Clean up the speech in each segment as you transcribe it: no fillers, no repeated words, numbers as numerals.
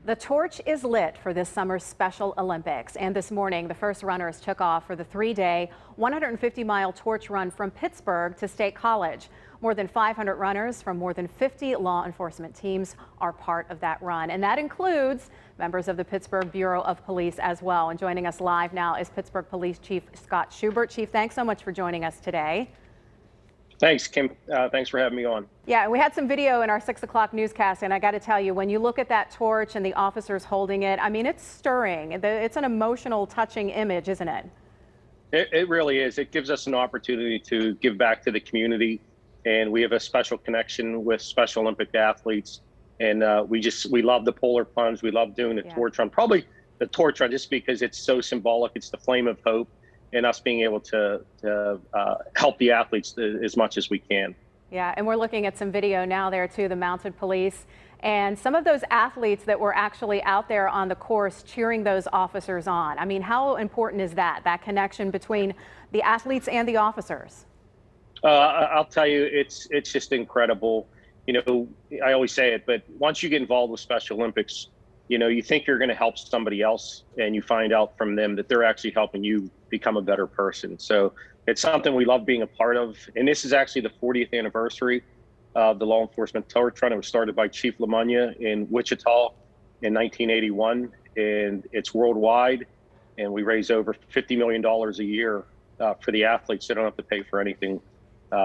The torch is lit for this summer's Special Olympics, and this morning the first runners took off for the 3-day 150-mile torch run from Pittsburgh to State College. More than 500 runners from more than 50 law enforcement teams are part of that run, and that includes members of the Pittsburgh Bureau of Police as well. And joining us live now is Pittsburgh Police Chief Scott Schubert. Chief, thanks so much for joining us today. Thanks, Kim. Thanks for having me on. Yeah, we had some video in our 6 o'clock newscast, and I got to tell you, when you look at that torch and the officers holding it, I mean, it's stirring. It's an emotional, touching image, isn't it? It really is. It gives us an opportunity to give back to the community, and we have a special connection with Special Olympic athletes. And we love the polar plunge. We love doing the torch run. Probably the torch run just because it's so symbolic. It's the flame of hope, and us being able to help the athletes as much as we can. Yeah, and we're looking at some video now there too, the mounted police, and some of those athletes that were actually out there on the course cheering those officers on. I mean, how important is that connection between the athletes and the officers? I'll tell you, it's just incredible. You know, I always say it, but once you get involved with Special Olympics, you know, you think you're going to help somebody else, and you find out from them that they're actually helping you become a better person. So it's something we love being a part of. And this is actually the 40th anniversary of the law enforcement torch run. It was started by Chief Lemunya in Wichita in 1981, and it's worldwide. And we raise over $50 million a year for the athletes. They don't have to pay for anything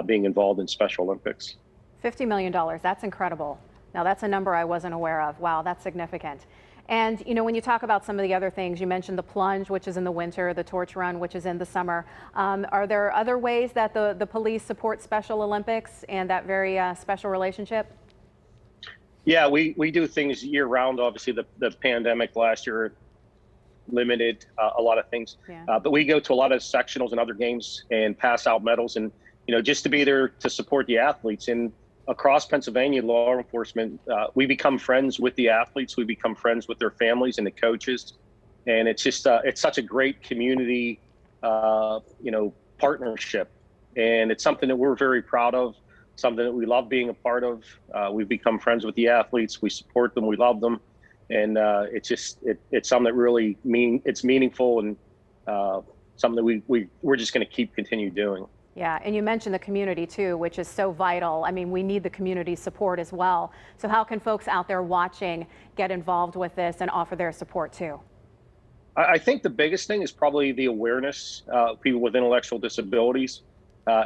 being involved in Special Olympics. $50 million, that's incredible. Now, that's a number I wasn't aware of. Wow, that's significant. And, you know, when you talk about some of the other things, you mentioned the plunge, which is in the winter, the torch run, which is in the summer. Are there other ways that the police support Special Olympics and that very special relationship? Yeah, we do things year round. Obviously, the pandemic last year limited a lot of things. But we go to a lot of sectionals and other games and pass out medals, and, you know, just to be there to support the athletes. And across Pennsylvania, law enforcement, we become friends with the athletes. We become friends with their families and the coaches. And it's just, it's such a great community, you know, partnership. And it's something that we're very proud of, something that we love being a part of. We've become friends with the athletes. We support them. We love them. And it's just, it's something that really it's meaningful, and something that we're just going to continue doing. Yeah, and you mentioned the community too, which is so vital. I mean, we need the community support as well. So how can folks out there watching get involved with this and offer their support too? I think the biggest thing is probably the awareness. People with intellectual disabilities,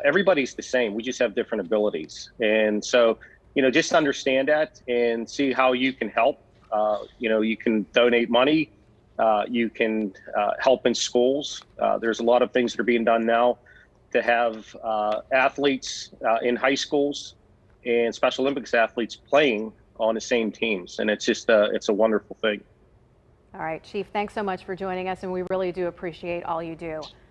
everybody's the same. We just have different abilities. And so, you know, just understand that and see how you can help. You know, you can donate money. You can help in schools. There's a lot of things that are being done now to have athletes in high schools and Special Olympics athletes playing on the same teams. And it's just, it's a wonderful thing. All right, Chief, thanks so much for joining us, and we really do appreciate all you do.